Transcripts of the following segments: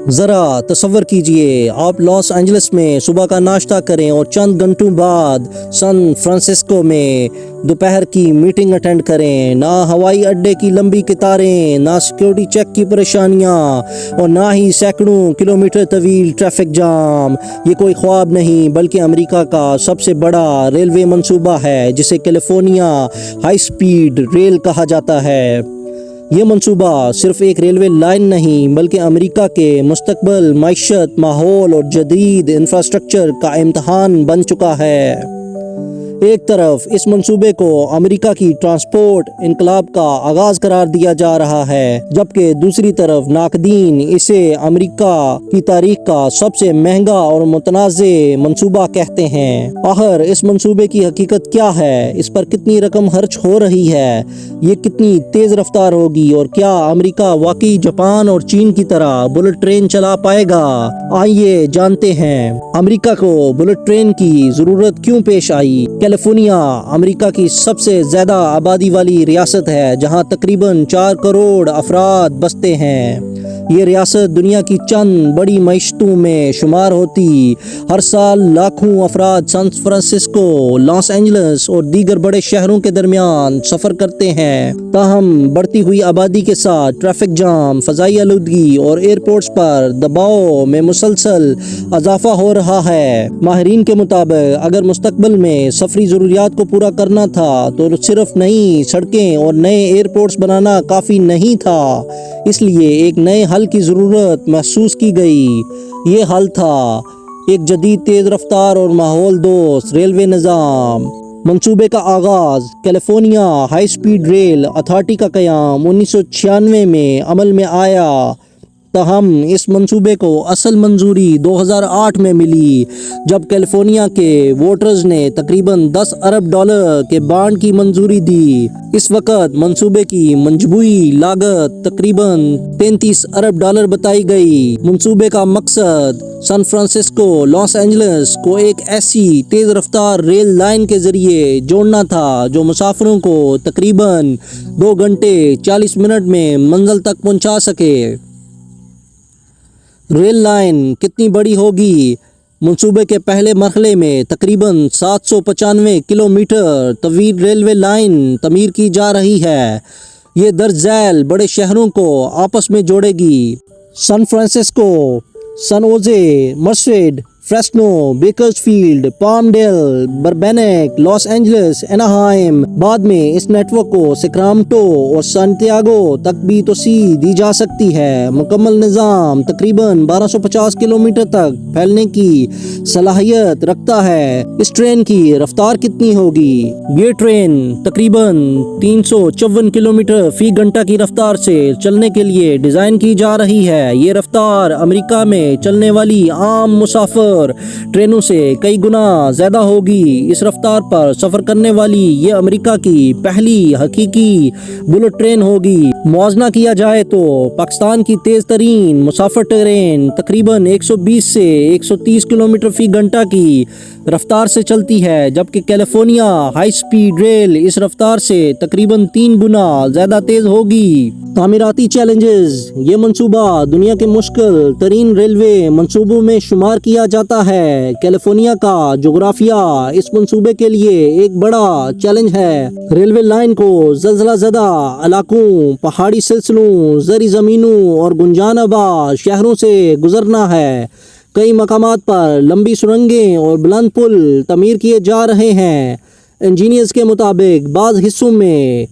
ذرا تصور کیجئے آپ لاس اینجلس میں صبح کا ناشتہ کریں اور چند گھنٹوں بعد سان فرانسسکو میں دوپہر کی میٹنگ اٹینڈ کریں۔ نہ ہوائی اڈے کی لمبی قطاریں، نہ سیکیورٹی چیک کی پریشانیاں، اور نہ ہی سینکڑوں کلومیٹر طویل ٹریفک جام۔ یہ کوئی خواب نہیں بلکہ امریکہ کا سب سے بڑا ریلوے منصوبہ ہے جسے کیلیفورنیا ہائی سپیڈ ریل کہا جاتا ہے۔ یہ منصوبہ صرف ایک ریلوے لائن نہیں بلکہ امریکہ کے مستقبل، معیشت، ماحول اور جدید انفراسٹرکچر کا امتحان بن چکا ہے۔ ایک طرف اس منصوبے کو امریکہ کی ٹرانسپورٹ انقلاب کا آغاز قرار دیا جا رہا ہے، جبکہ دوسری طرف ناقدین اسے امریکہ کی تاریخ کا سب سے مہنگا اور متنازع منصوبہ کہتے ہیں۔ آخر اس منصوبے کی حقیقت کیا ہے؟ اس پر کتنی رقم خرچ ہو رہی ہے؟ یہ کتنی تیز رفتار ہوگی؟ اور کیا امریکہ واقعی جاپان اور چین کی طرح بلٹ ٹرین چلا پائے گا؟ آئیے جانتے ہیں امریکہ کو بلٹ ٹرین کی ضرورت کیوں پیش آئی۔ کیلیفورنیا امریکہ کی سب سے زیادہ آبادی والی ریاست ہے، جہاں تقریباً 4 کروڑ افراد بستے ہیں۔ یہ ریاست دنیا کی چند بڑی معیشتوں میں شمار ہوتی۔ ہر سال لاکھوں افراد سان فرانسسکو، لاس اینجلس اور دیگر بڑے شہروں کے درمیان سفر کرتے ہیں۔ تاہم بڑھتی ہوئی آبادی کے ساتھ ٹریفک جام، فضائی آلودگی اور ایئرپورٹس پر دباؤ میں مسلسل اضافہ ہو رہا ہے۔ ماہرین کے مطابق اگر مستقبل میں سفری ضروریات کو پورا کرنا تھا تو صرف نئی سڑکیں اور نئے ایئرپورٹس بنانا کافی نہیں تھا، اس لیے ایک نئے حل کی ضرورت محسوس کی گئی۔ یہ حل تھا ایک جدید، تیز رفتار اور ماحول دوست ریلوے نظام۔ منصوبے کا آغاز California high speed rail authority کا قیام 1996 میں عمل میں آیا، تاہم اس منصوبے کو اصل منظوری 2008 میں ملی جب کیلیفورنیا کے ووٹرز نے تقریباً $10 ارب کے بانڈ کی منظوری دی۔ اس وقت منصوبے کی مجموعی لاگت تقریباً $33 ارب بتائی گئی۔ منصوبے کا مقصد سان فرانسسکو، لاس اینجلس کو ایک ایسی تیز رفتار ریل لائن کے ذریعے جوڑنا تھا جو مسافروں کو تقریباً 2 گھنٹے 40 منٹ میں منزل تک پہنچا سکے۔ ریل لائن کتنی بڑی ہوگی؟ منصوبے کے پہلے مرحلے میں تقریباً 795 کلومیٹر طویل ریلوے لائن تعمیر کی جا رہی ہے۔ یہ درج ذیل بڑے شہروں کو آپس میں جوڑے گی: سان فرانسسکو، سان ہوزے، مرسیڈ، فریسنو، بیکرسفیلڈ، پام ڈیل، بربینک، لاس اینجلس، ایناہائم۔ بعد میں اس نیٹ ورک کو سیکرامنٹو اور سانتیاگو تک بھی توسیع دی جا سکتی ہے۔ مکمل نظام تقریباً 1250 کلومیٹر تک پھیلنے کی صلاحیت رکھتا ہے۔ اس ٹرین کی رفتار کتنی ہوگی؟ یہ ٹرین تقریباً 354 کلومیٹر فی گھنٹہ کی رفتار سے چلنے کے لیے ڈیزائن کی جا رہی ہے۔ یہ رفتار امریکہ میں چلنے والی عام مسافر ٹرینوں سے کئی گنا زیادہ ہوگی۔ اس رفتار پر سفر کرنے والی یہ امریکہ کی پہلی حقیقی بلٹ ٹرین ہوگی۔ موازنہ کیا جائے تو پاکستان کی تیز ترین مسافر ٹرین تقریباً 120 سے 130 کلومیٹر فی گھنٹہ کی رفتار سے چلتی ہے، جبکہ کیلیفورنیا ہائی سپیڈ ریل اس رفتار سے تقریباً 3 گنا زیادہ تیز ہوگی۔ تعمیراتی چیلنجز: یہ منصوبہ دنیا کے مشکل ترین ریلوے منصوبوں میں شمار کیا جاتا ہے۔ کیلیفورنیا کا جغرافیہ اس منصوبے کے لیے ایک بڑا چیلنج ہے۔ ریلوے لائن کو زلزلہ زدہ علاقوں، پہاڑی سلسلوں، زرعی زمینوں اور گنجان آباد شہروں سے گزرنا ہے۔ کئی مقامات پر لمبی سرنگیں اور بلند پل تعمیر کیے جا رہے ہیں۔ انجینئرز کے مطابق بعض حصوں میں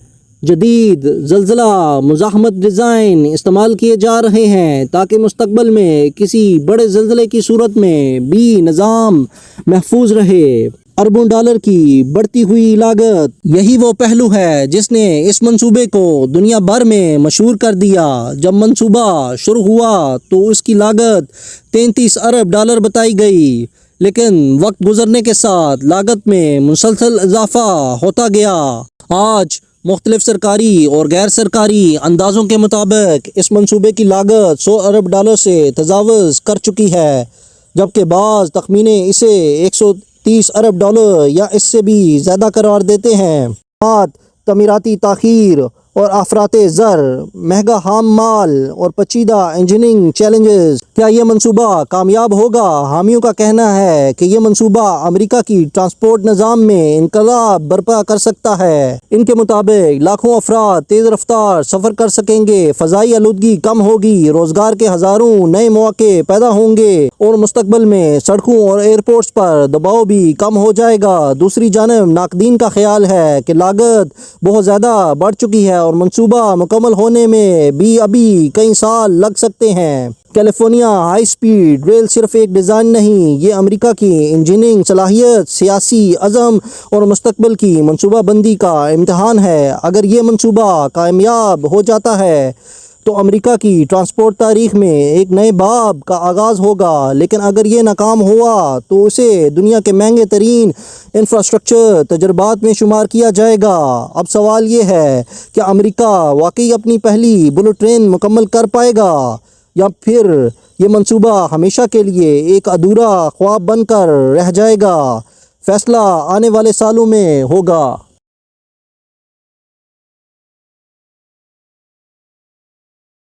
جدید زلزلہ مزاحمت ڈیزائن استعمال کیے جا رہے ہیں تاکہ مستقبل میں کسی بڑے زلزلے کی صورت میں بھی نظام محفوظ رہے۔ اربوں ڈالر کی بڑھتی ہوئی لاگت، یہی وہ پہلو ہے جس نے اس منصوبے کو دنیا بھر میں مشہور کر دیا۔ جب منصوبہ شروع ہوا تو اس کی لاگت $33 ارب بتائی گئی، لیکن وقت گزرنے کے ساتھ لاگت میں مسلسل اضافہ ہوتا گیا۔ آج مختلف سرکاری اور غیر سرکاری اندازوں کے مطابق اس منصوبے کی لاگت $100 ارب سے تجاوز کر چکی ہے، جبکہ بعض تخمینے اسے $130 ارب یا اس سے بھی زیادہ قرار دیتے ہیں۔ تعمیراتی تاخیر اور افراط زر، مہنگا خام مال اور پیچیدہ انجینئرنگ چیلنجز کیا یہ منصوبہ کامیاب ہوگا؟ حامیوں کا کہنا ہے کہ یہ منصوبہ امریکہ کی ٹرانسپورٹ نظام میں انقلاب برپا کر سکتا ہے۔ ان کے مطابق لاکھوں افراد تیز رفتار سفر کر سکیں گے، فضائی آلودگی کم ہوگی، روزگار کے ہزاروں نئے مواقع پیدا ہوں گے اور مستقبل میں سڑکوں اور ایئرپورٹس پر دباؤ بھی کم ہو جائے گا۔ دوسری جانب ناقدین کا خیال ہے کہ لاگت بہت زیادہ بڑھ چکی ہے اور منصوبہ مکمل ہونے میں بھی ابھی کئی سال لگ سکتے ہیں۔ کیلیفورنیا ہائی سپیڈ ریل صرف ایک ڈیزائن نہیں، یہ امریکہ کی انجینئرنگ صلاحیت، سیاسی عزم اور مستقبل کی منصوبہ بندی کا امتحان ہے۔ اگر یہ منصوبہ کامیاب ہو جاتا ہے تو امریکہ کی ٹرانسپورٹ تاریخ میں ایک نئے باب کا آغاز ہوگا، لیکن اگر یہ ناکام ہوا تو اسے دنیا کے مہنگے ترین انفراسٹرکچر تجربات میں شمار کیا جائے گا۔ اب سوال یہ ہے کہ امریکہ واقعی اپنی پہلی بلٹ ٹرین مکمل کر پائے گا یا پھر یہ منصوبہ ہمیشہ کے لیے ایک ادھورا خواب بن کر رہ جائے گا؟ فیصلہ آنے والے سالوں میں ہوگا۔